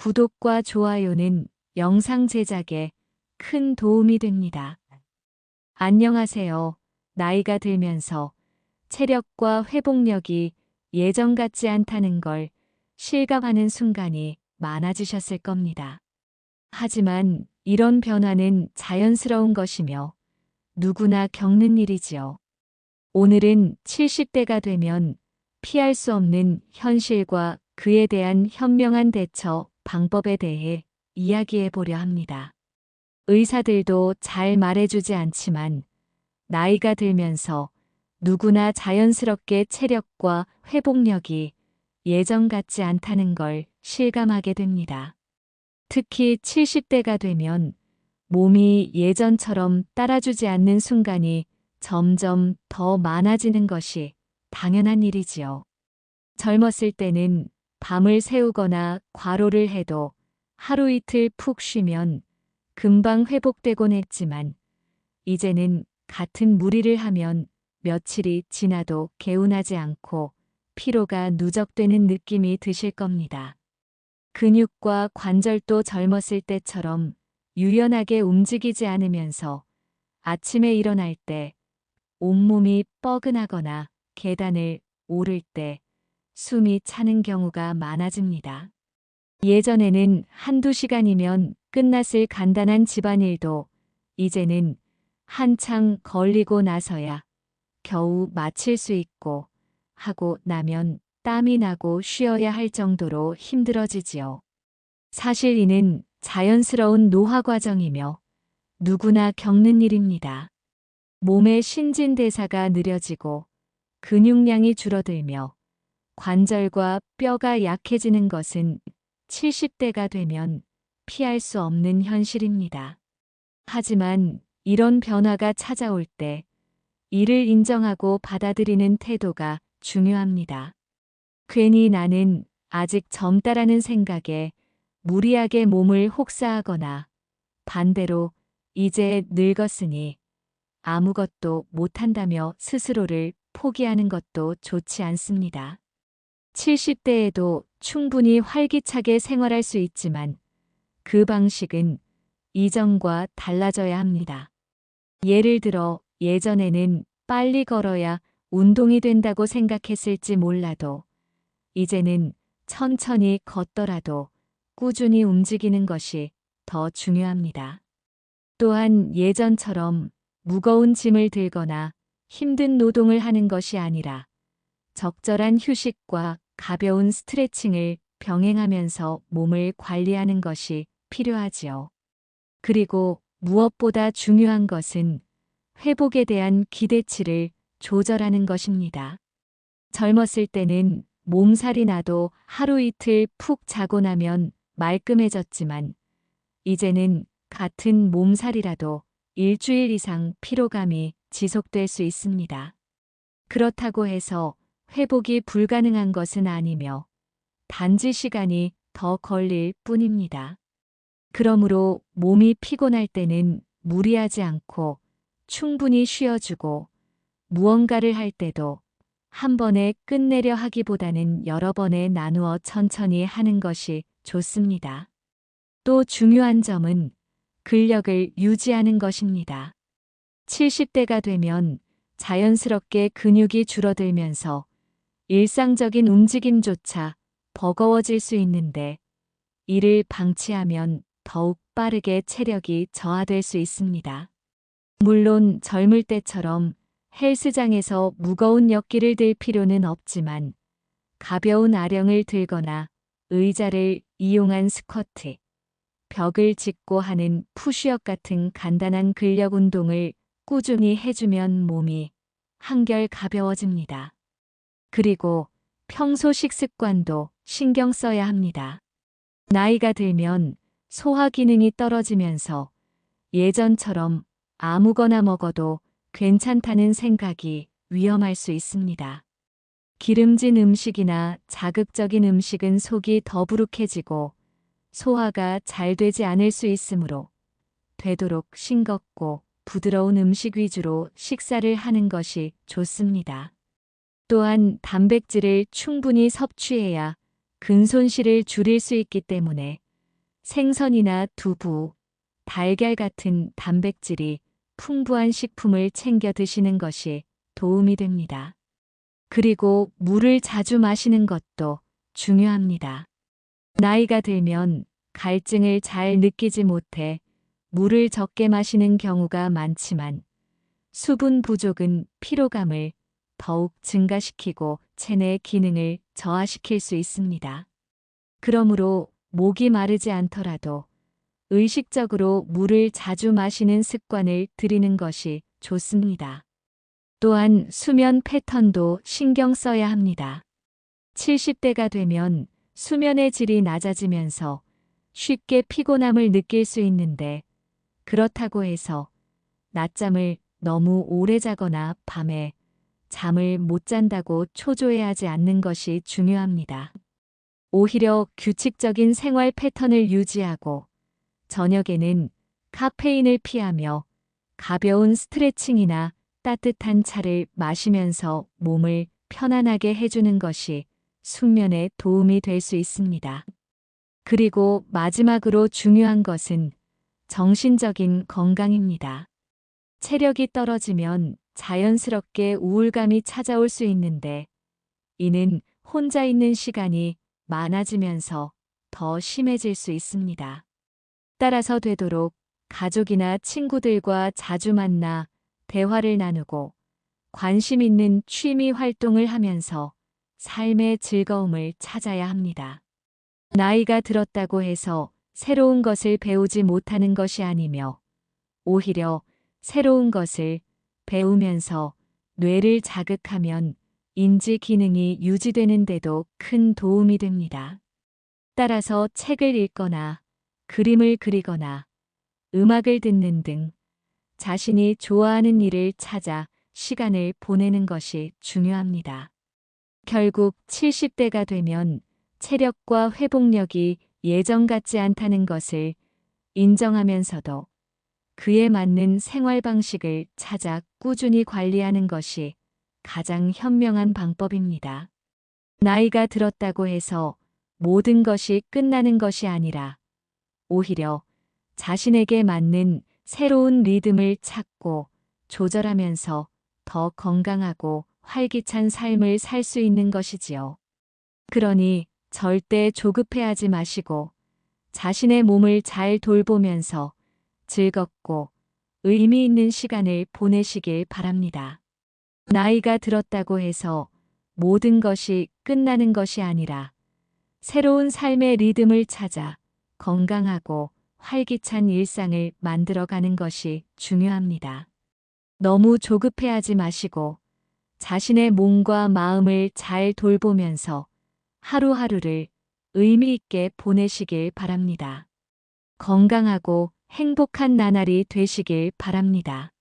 구독과 좋아요는 영상 제작에 큰 도움이 됩니다. 안녕하세요. 나이가 들면서 체력과 회복력이 예전 같지 않다는 걸 실감하는 순간이 많아지셨을 겁니다. 하지만 이런 변화는 자연스러운 것이며 누구나 겪는 일이지요. 오늘은 70대가 되면 피할 수 없는 현실과 그에 대한 현명한 대처 방법에 대해 이야기해 보려 합니다. 의사들도 잘 말해주지 않지만 나이가 들면서 누구나 자연스럽게 체력과 회복력이 예전 같지 않다는 걸 실감하게 됩니다. 특히 70대가 되면 몸이 예전처럼 따라주지 않는 순간이 점점 더 많아지는 것이 당연한 일이지요. 젊었을 때는 밤을 새우거나 과로를 해도 하루 이틀 푹 쉬면 금방 회복되곤 했지만 이제는 같은 무리를 하면 며칠이 지나도 개운하지 않고 피로가 누적되는 느낌이 드실 겁니다. 근육과 관절도 젊었을 때처럼 유연하게 움직이지 않으면서 아침에 일어날 때 온몸이 뻐근하거나 계단을 오를 때 숨이 차는 경우가 많아집니다. 예전에는 한두 시간이면 끝났을 간단한 집안일도 이제는 한창 걸리고 나서야 겨우 마칠 수 있고 하고 나면 땀이 나고 쉬어야 할 정도로 힘들어지지요. 사실 이는 자연스러운 노화 과정이며 누구나 겪는 일입니다. 몸의 신진대사가 느려지고 근육량이 줄어들며 관절과 뼈가 약해지는 것은 70대가 되면 피할 수 없는 현실입니다. 하지만 이런 변화가 찾아올 때 이를 인정하고 받아들이는 태도가 중요합니다. 괜히 나는 아직 젊다라는 생각에 무리하게 몸을 혹사하거나 반대로 이제 늙었으니 아무것도 못한다며 스스로를 포기하는 것도 좋지 않습니다. 70대에도 충분히 활기차게 생활할 수 있지만 그 방식은 이전과 달라져야 합니다. 예를 들어 예전에는 빨리 걸어야 운동이 된다고 생각했을지 몰라도 이제는 천천히 걷더라도 꾸준히 움직이는 것이 더 중요합니다. 또한 예전처럼 무거운 짐을 들거나 힘든 노동을 하는 것이 아니라 적절한 휴식과 가벼운 스트레칭을 병행하면서 몸을 관리하는 것이 필요하지요. 그리고 무엇보다 중요한 것은 회복에 대한 기대치를 조절하는 것입니다. 젊었을 때는 몸살이 나도 하루 이틀 푹 자고 나면 말끔해졌지만 이제는 같은 몸살이라도 일주일 이상 피로감이 지속될 수 있습니다. 그렇다고 해서 회복이 불가능한 것은 아니며 단지 시간이 더 걸릴 뿐입니다. 그러므로 몸이 피곤할 때는 무리하지 않고 충분히 쉬어주고 무언가를 할 때도 한 번에 끝내려 하기보다는 여러 번에 나누어 천천히 하는 것이 좋습니다. 또 중요한 점은 근력을 유지하는 것입니다. 70대가 되면 자연스럽게 근육이 줄어들면서 일상적인 움직임조차 버거워질 수 있는데 이를 방치하면 더욱 빠르게 체력이 저하될 수 있습니다. 물론 젊을 때처럼 헬스장에서 무거운 역기를 들 필요는 없지만 가벼운 아령을 들거나 의자를 이용한 스쿼트, 벽을 짚고 하는 푸시업 같은 간단한 근력 운동을 꾸준히 해주면 몸이 한결 가벼워집니다. 그리고 평소 식습관도 신경 써야 합니다. 나이가 들면 소화 기능이 떨어지면서 예전처럼 아무거나 먹어도 괜찮다는 생각이 위험할 수 있습니다. 기름진 음식이나 자극적인 음식은 속이 더부룩해지고 소화가 잘 되지 않을 수 있으므로 되도록 싱겁고 부드러운 음식 위주로 식사를 하는 것이 좋습니다. 또한 단백질을 충분히 섭취해야 근손실을 줄일 수 있기 때문에 생선이나 두부, 달걀 같은 단백질이 풍부한 식품을 챙겨 드시는 것이 도움이 됩니다. 그리고 물을 자주 마시는 것도 중요합니다. 나이가 들면 갈증을 잘 느끼지 못해 물을 적게 마시는 경우가 많지만 수분 부족은 피로감을 더욱 증가시키고 체내 기능을 저하시킬 수 있습니다. 그러므로 목이 마르지 않더라도 의식적으로 물을 자주 마시는 습관을 들이는 것이 좋습니다. 또한 수면 패턴도 신경 써야 합니다. 70대가 되면 수면의 질이 낮아지면서 쉽게 피곤함을 느낄 수 있는데 그렇다고 해서 낮잠을 너무 오래 자거나 밤에 잠을 못 잔다고 초조해하지 않는 것이 중요합니다. 오히려 규칙적인 생활 패턴을 유지하고 저녁에는 카페인을 피하며 가벼운 스트레칭이나 따뜻한 차를 마시면서 몸을 편안하게 해주는 것이 숙면에 도움이 될 수 있습니다. 그리고 마지막으로 중요한 것은 정신적인 건강입니다. 체력이 떨어지면 자연스럽게 우울감이 찾아올 수 있는데 이는 혼자 있는 시간이 많아지면서 더 심해질 수 있습니다. 따라서 되도록 가족이나 친구들과 자주 만나 대화를 나누고 관심 있는 취미 활동을 하면서 삶의 즐거움을 찾아야 합니다. 나이가 들었다고 해서 새로운 것을 배우지 못하는 것이 아니며 오히려 새로운 것을 배우면서 뇌를 자극하면 인지 기능이 유지되는 데도 큰 도움이 됩니다. 따라서 책을 읽거나 그림을 그리거나 음악을 듣는 등 자신이 좋아하는 일을 찾아 시간을 보내는 것이 중요합니다. 결국 70대가 되면 체력과 회복력이 예전 같지 않다는 것을 인정하면서도 그에 맞는 생활 방식을 찾아 꾸준히 관리하는 것이 가장 현명한 방법입니다. 나이가 들었다고 해서 모든 것이 끝나는 것이 아니라 오히려 자신에게 맞는 새로운 리듬을 찾고 조절하면서 더 건강하고 활기찬 삶을 살 수 있는 것이지요. 그러니 절대 조급해하지 마시고 자신의 몸을 잘 돌보면서 즐겁고 의미 있는 시간을 보내시길 바랍니다. 나이가 들었다고 해서 모든 것이 끝나는 것이 아니라 새로운 삶의 리듬을 찾아 건강하고 활기찬 일상을 만들어가는 것이 중요합니다. 너무 조급해하지 마시고 자신의 몸과 마음을 잘 돌보면서 하루하루를 의미 있게 보내시길 바랍니다. 건강하고 행복한 나날이 되시길 바랍니다.